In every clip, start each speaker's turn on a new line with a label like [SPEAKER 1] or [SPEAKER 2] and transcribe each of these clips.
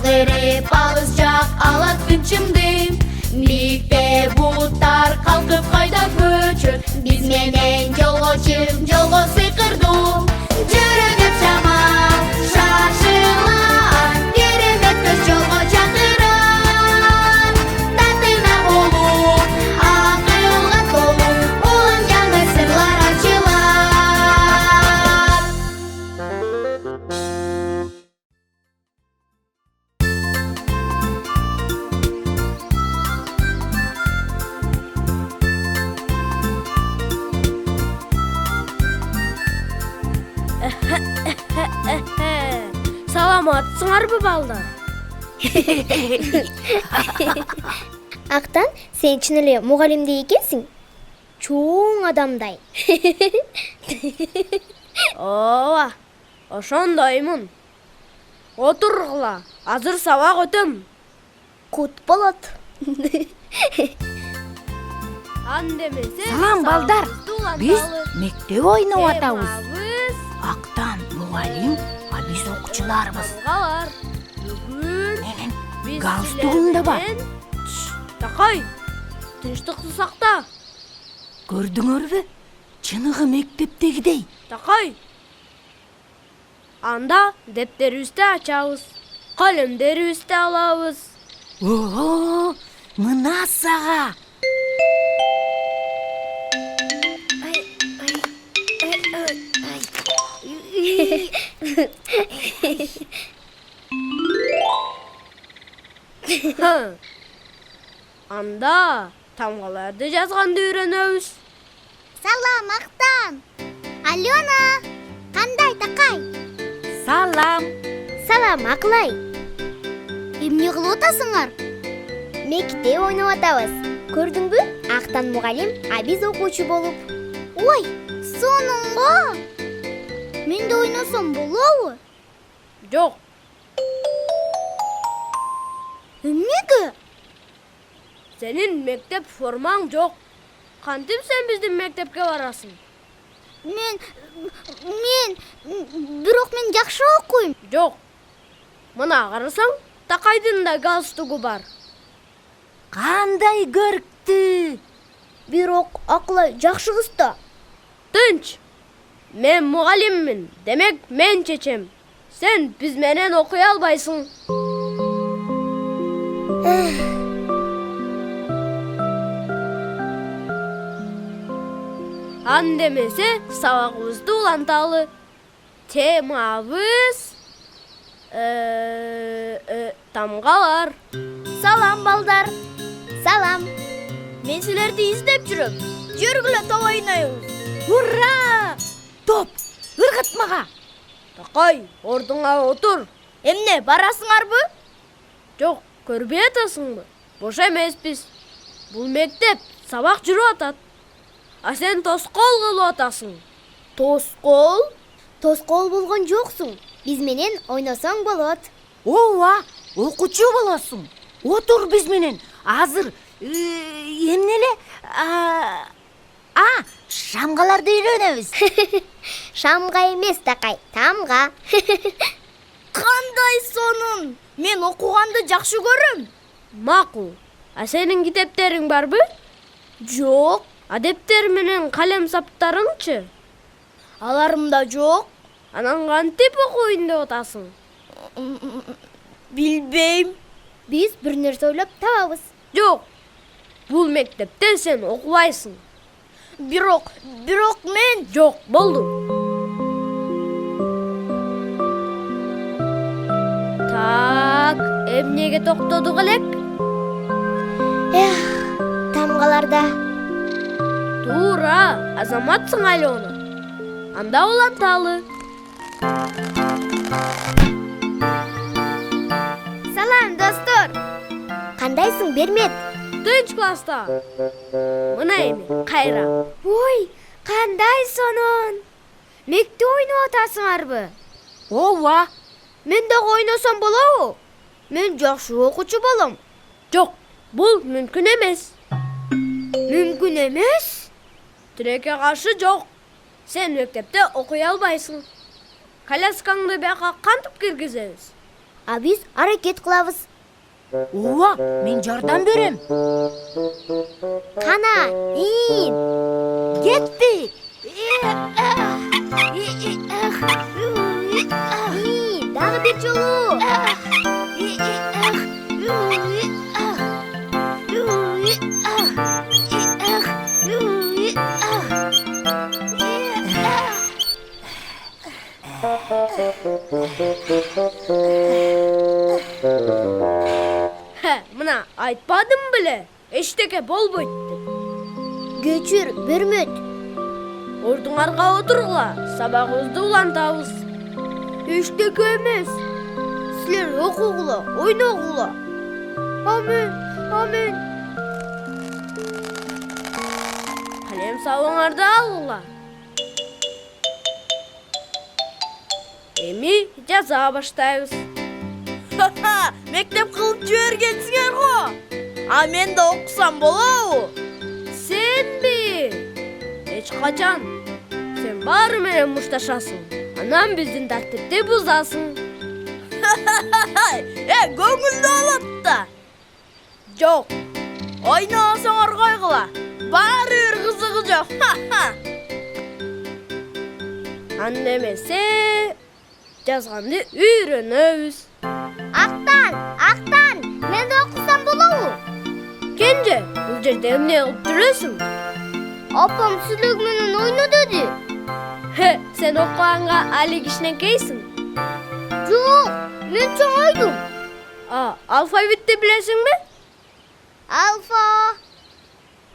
[SPEAKER 1] Өзгеріп алысчак алат күнчүмдү. Бийикте буттар калкып кайда көчөт. Биз менен жолго чыгып жолго сыйкырдуу. Жүрөгүм шамал шашылат, керемет көз жолго чакырат. Татына болуп, акылга толуп, улам жаңы сырлар ачылат.
[SPEAKER 2] Саламатсыңарбы балдар?
[SPEAKER 3] Актан, сен чын эле мугалимдей экенсиң. Чоң адамдай.
[SPEAKER 2] Ооба, ошондоймун. Отургула, азыр сабак өтөм.
[SPEAKER 3] Кут болот.
[SPEAKER 2] Андемесе.
[SPEAKER 4] Салам балдар, биз мектеп ойноп атабыз. Актан мугалим, а биз окуучуларбыз.
[SPEAKER 2] Балдар, бүгүн
[SPEAKER 4] Менин галстугум да бар.
[SPEAKER 2] Такай, тынчтыкты сакта.
[SPEAKER 4] Көрдүңөрбү? Чыныгы мектептегидей.
[SPEAKER 2] Такай. Анда дептерибизди ачабыз. Калемдерибизди алабыз.
[SPEAKER 4] Ого, мына сага.
[SPEAKER 2] Анда тамгаларды жазганды үйрөнөбүз.
[SPEAKER 3] Салам, Актан. Алена, кандай Такай?
[SPEAKER 4] Салам.
[SPEAKER 3] Салам, Аклай. Эмне кылып атасыңар? Мектеп ойноп атабыз. Көрдүңбү? Актан мугалим, а биз окуучу болуп. Ой, сонунго. Мен да ойносом болобу?
[SPEAKER 2] Жок,
[SPEAKER 3] Эмнеге?
[SPEAKER 2] сенин мектеп формаң жок. Кантип сен биздин мектепке барасың?
[SPEAKER 3] Мен бирок мен жакшы окуйм.
[SPEAKER 2] Жок. Мына карасаң, Такайдын да галстугу бар.
[SPEAKER 4] Кандай көрктүү.
[SPEAKER 3] Бирок Аклай жакшы кыз да.
[SPEAKER 2] Тынч. Мен мугалиммин, демек мен чечем. Сен биз менен окуй албайсың. Андемесе сабагыбызды уланталы. Темабыз тамгалар.
[SPEAKER 3] Салам, балдар. Салам.
[SPEAKER 2] Мен силерди издеп жүрөм. Жүргүлө топ ойнойбуз.
[SPEAKER 4] Ура! Топ, ыргытмага.
[SPEAKER 2] Такай, ордуңа отур.
[SPEAKER 3] Эмне, барасыңарбы?
[SPEAKER 2] Жок, көрбөй атасыңбы? Бош эмеспиз. Бул мектеп сабак жүрүп атат. А сен тоскоол кылып атасың.
[SPEAKER 3] Тоскоол? Тоскоол болгон жоксуң. Биз менен ойносоң болот.
[SPEAKER 4] Ооба, окуучу болосуң. Отур биз менен. Азыр эмне эле? Шамгаларды үйрөнөбүз.
[SPEAKER 3] Шамга эмес, Такай, тамга.
[SPEAKER 2] Кандай сонун? Мен окуганды жакшы көрөм. Макул. А сенин китептериң барбы?
[SPEAKER 3] Жок.
[SPEAKER 2] А дептер менен калем саптарыңчы?
[SPEAKER 3] Аларымда жок.
[SPEAKER 2] Анан кантип окуйн деп атасың?
[SPEAKER 3] Билбейм. Биз бир нерсе ойлоп табабыз.
[SPEAKER 2] Жок. Бул мектепте сен окубайсың.
[SPEAKER 3] Бирок мен
[SPEAKER 2] Жок, болду. Так, эмнеге токтодук элек?
[SPEAKER 3] тамгаларда.
[SPEAKER 2] Туура, азаматсың Алена. Анда уланталы.
[SPEAKER 3] Салам, достор. Кандайсың, Бермет?
[SPEAKER 2] Тынч класста. Мына эми, кайра.
[SPEAKER 3] Ой, кандай сонун. Мектеп ойноп атасыңарбы?
[SPEAKER 4] Ооба.
[SPEAKER 3] Мен дагы ойносом болобу? Мен жакшы окуучу болом.
[SPEAKER 2] Жок, бул мүмкүн эмес.
[SPEAKER 3] Мүмкүн эмес?
[SPEAKER 2] Тилекке каршы жок. Сен мектепте окуй албайсың. Коляскаңды бияка кантип киргизебиз?
[SPEAKER 3] биз аракет кылабыз.
[SPEAKER 4] Ооба, мен жардам берем.
[SPEAKER 3] Кана, ин.
[SPEAKER 4] Кеттик.
[SPEAKER 3] Дагы бир жолу.
[SPEAKER 2] Мына айтпадым беле? Эчтеке болбойт деп.
[SPEAKER 3] Көчүр, Бөрмөт.
[SPEAKER 2] Ордуңарга отургула, сабагыбызды улантабыз.
[SPEAKER 3] Эчтеке эмес. Силер окугула, ойногула. Амен.
[SPEAKER 2] Калем сабыңарды алгыла. Эми жаза баштайбыз.
[SPEAKER 5] Мектеп кылып жибергенсиңер го. А мен да окусам болобу?
[SPEAKER 2] Сенби? Эч качан. Сен баары менен мушташасың. Анан биздин тартипти бузасың.
[SPEAKER 5] Көңүлдүү болот да.
[SPEAKER 2] Жок.
[SPEAKER 5] Ойносоңор койгула. Баары бир кызыгы жок.
[SPEAKER 2] Анда эмесе жазганды үйрөнөбүз.
[SPEAKER 3] Актан, мен да окусам болобу?
[SPEAKER 2] Кенже, бул жерде эмне кылып жүрөсүң?
[SPEAKER 3] Апам сүлөк менен ойно деди.
[SPEAKER 2] Сен окуганга али кичинекейсиң.
[SPEAKER 3] Жок, мен чоңойдум.
[SPEAKER 2] Алфавитти билесиңби?
[SPEAKER 3] Алфа.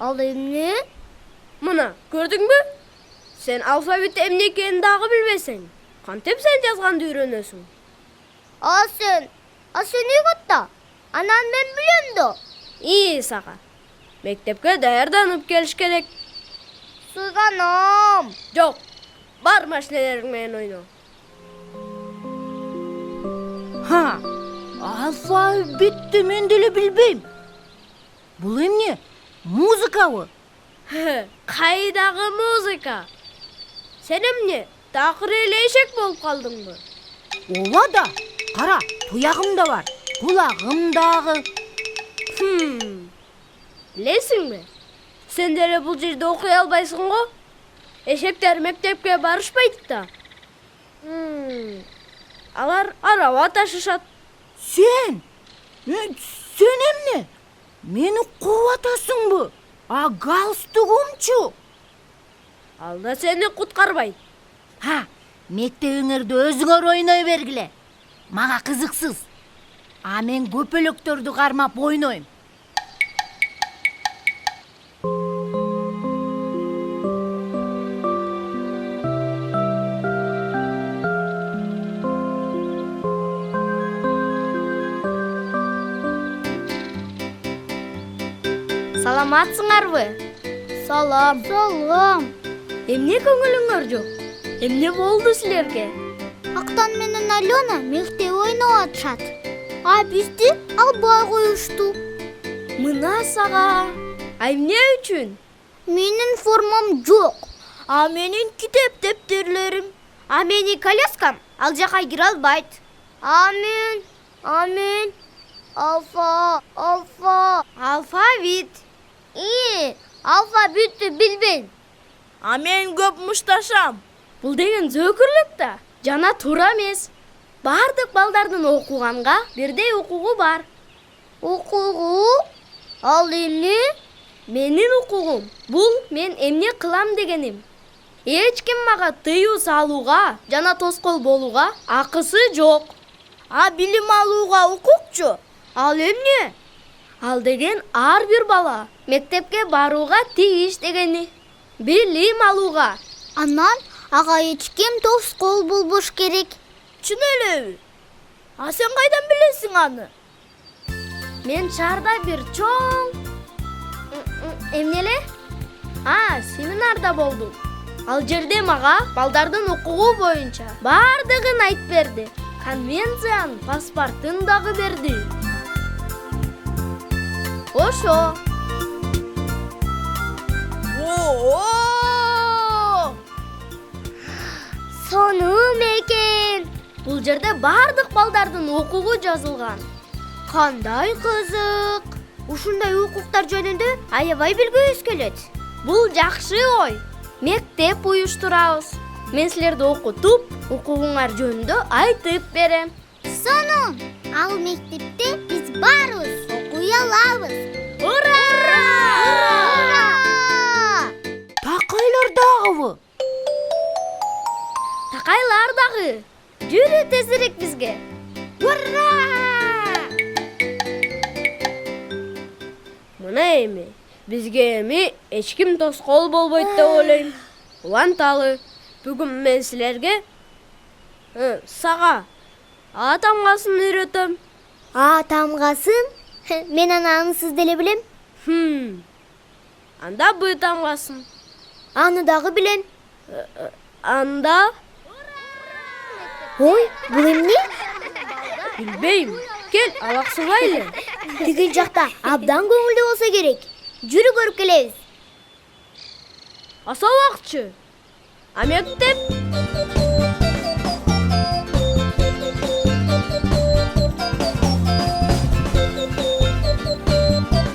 [SPEAKER 3] Ал эмне?
[SPEAKER 2] Мына, көрдүңбү? Сен алфавит эмне экенин дагы билбесең, кантип сен жазганды үйрөнөсүң?
[SPEAKER 3] А сен үйгөттө. Анан мен билем да.
[SPEAKER 2] Сага. Мектепке даярданып келиш керек.
[SPEAKER 3] Суйганам.
[SPEAKER 2] Жок. Бар машинелериң менен ойно.
[SPEAKER 4] Алфавитти мен деле билбейм. Бул эмне? Музыкабы?
[SPEAKER 2] Кайдагы музыка? Сен эмне, такыр эле эшек болуп калдыңбы?
[SPEAKER 4] Ооба да. Кара, туягым да бар. Кулагым дагы.
[SPEAKER 2] Билесиңби? Сен деле бул жерде окуй албайсың го? Эшектер мектепке барышпайт да. Алар араба ташышат.
[SPEAKER 4] Сен эмне? Мени кууп атасыңбы? А галстугумчу?
[SPEAKER 2] Ал да сени куткарбайт.
[SPEAKER 4] Мектебиңерде өзүңөр ойной бергиле. Мага кызыксыз. А мен көпөлөктөрдү кармап ойнойм.
[SPEAKER 3] Саламатсыңарбы? Салам.
[SPEAKER 2] Эмне көңүлүңөр жок? Эмне болду силерге?
[SPEAKER 3] Актан менен Алена мектеп ойноп атышат. А бизди албай коюшту.
[SPEAKER 2] Мына сага. Эмне үчүн?
[SPEAKER 3] Менин формам жок.
[SPEAKER 5] А менин китеп дептерлерим.
[SPEAKER 3] А менин коляскам ал жака кире албайт. Амен. Алфавит. Алфавитти билбейм.
[SPEAKER 5] А мен көп мушташам.
[SPEAKER 2] Бул деген зөөкүрлүк да. Жана туура эмес. Бардык балдардын окуганга бирдей укугу бар.
[SPEAKER 3] Укугу? Ал эмне?
[SPEAKER 2] Менин укугум бул мен эмне кылам дегеним. Эч ким мага тыюу салууга жана тоскоол болууга акысы жок.
[SPEAKER 5] А билим алууга укукчу?
[SPEAKER 2] Ал эмне? Ал деген ар бир бала мектепке барууга тийиш дегени. Билим алууга.
[SPEAKER 3] Анан ага эч ким тоскоол болбош керек.
[SPEAKER 5] Чын элеби? А сен кайдан билесиң аны?
[SPEAKER 2] Мен шаарда бир чоң эмнеле? Семинарда болдум. Ал жерде мага балдардын укугу боюнча бардыгын айтып берди. Конвенциянын паспортун дагы берди. Ошо.
[SPEAKER 3] Сонун экен.
[SPEAKER 2] Бул Бул жерде бардык балдардын укугу жазылган.
[SPEAKER 3] Кандай кызык. Ушундай укуктар жөнүндө аябай билгибиз келет.
[SPEAKER 2] Бул жакшы ой. Мектеп уюштурабыз. Мен силерди окутуп, укугуңар жөнүндө айтып берем.
[SPEAKER 3] Сонун. Ал мектепте биз баарыбыз окуй алабыз.
[SPEAKER 2] Ура!
[SPEAKER 4] Такайлар дагыбы?
[SPEAKER 2] Такайлар дагы. Жүрү тезирээк бизге. Ура! Мына эми бизге эч ким тоскоол болбойт деп ойлойм. Уланталы. Бүгүн мен силерге сага А тамгасын үйрөтөм.
[SPEAKER 3] А тамгасын? Мен анысыз деле билем.
[SPEAKER 2] Анда Б тамгасын.
[SPEAKER 3] Аны дагы билем.
[SPEAKER 2] Анда
[SPEAKER 3] Ой, бул эмне?
[SPEAKER 2] билбейм. Кел, алаксыбайлы.
[SPEAKER 3] Тиги жакта абдан көңүлдүү болсо керек. Жүрү көрүп келебиз.
[SPEAKER 2] Аса убакчы. А мектеп?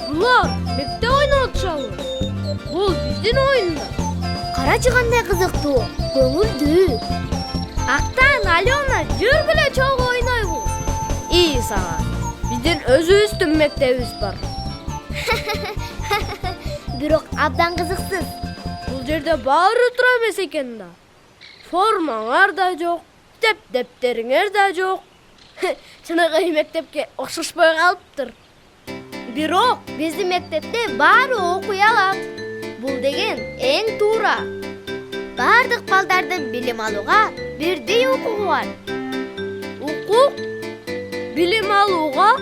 [SPEAKER 2] Булар мектеп ойноп атышабы? Бул биздин оюнда.
[SPEAKER 3] Карачы кандай кызыктуу, көңүлдүү.
[SPEAKER 2] Актан, Алена, жүргүлө чогуу ойнойбуз. И сага. Биздин өзүбүздүн мектебибиз бар.
[SPEAKER 3] Бирок абдан кызыксыз.
[SPEAKER 2] Бул жерде баары тура эмес экен да. Формаңар да жок, дептериңер да жок. Чыныгы мектепке окшошпой калыптыр. Бирок биздин мектепте баары окуй алат. Бул деген эң туура.
[SPEAKER 3] Бардык балдардын билим алууга бирдей укугу бар.
[SPEAKER 2] Укук? Билим алууга?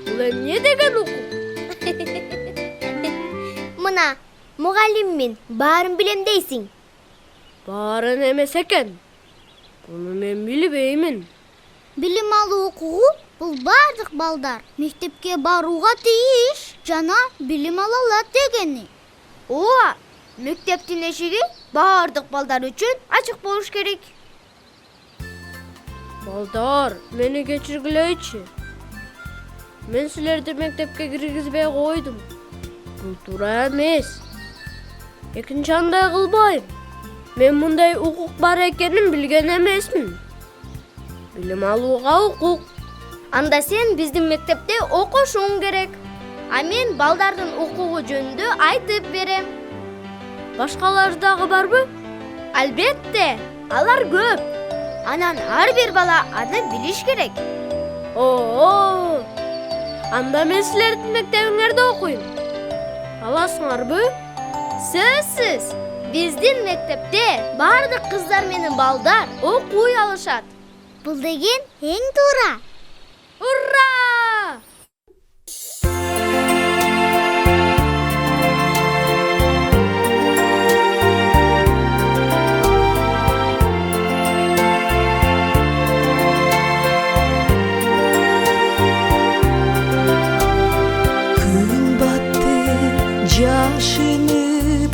[SPEAKER 2] Бул эмне деген укук?
[SPEAKER 3] Мына, мугалиммин, баарын билем дейсиң.
[SPEAKER 2] Баарын эмес экен. Буну мен билбеймин.
[SPEAKER 3] Билим алуу укугу бул бардык балдар мектепке барууга тийиш жана билим ала алат дегени. Ооба, мектептин эшиги бардык балдар үчүн ачык болуш керек.
[SPEAKER 2] Балдар, мени кечиргилейчи. Мен силерди мектепке киргизбей койдум. Бул туура эмес. Экинчи андай кылбайм. Мен мындай укук бар экенин билген эмесмин. Билим алууга укук. Анда сен биздин мектепте окушуң керек. А мен балдардын укугу жөнүндө айтып берем. Башкалар дагы барбы? Албетте, алар көп.
[SPEAKER 3] Анан ар бир бала аны билиш керек.
[SPEAKER 2] Оо! Анда мен силердин мектебиңерде окуйм. Аласыңарбы? Сөзсүз. Биздин мектепте бардык кыздар менен балдар окуй алышат.
[SPEAKER 3] Бул деген эң туура.
[SPEAKER 2] Ура!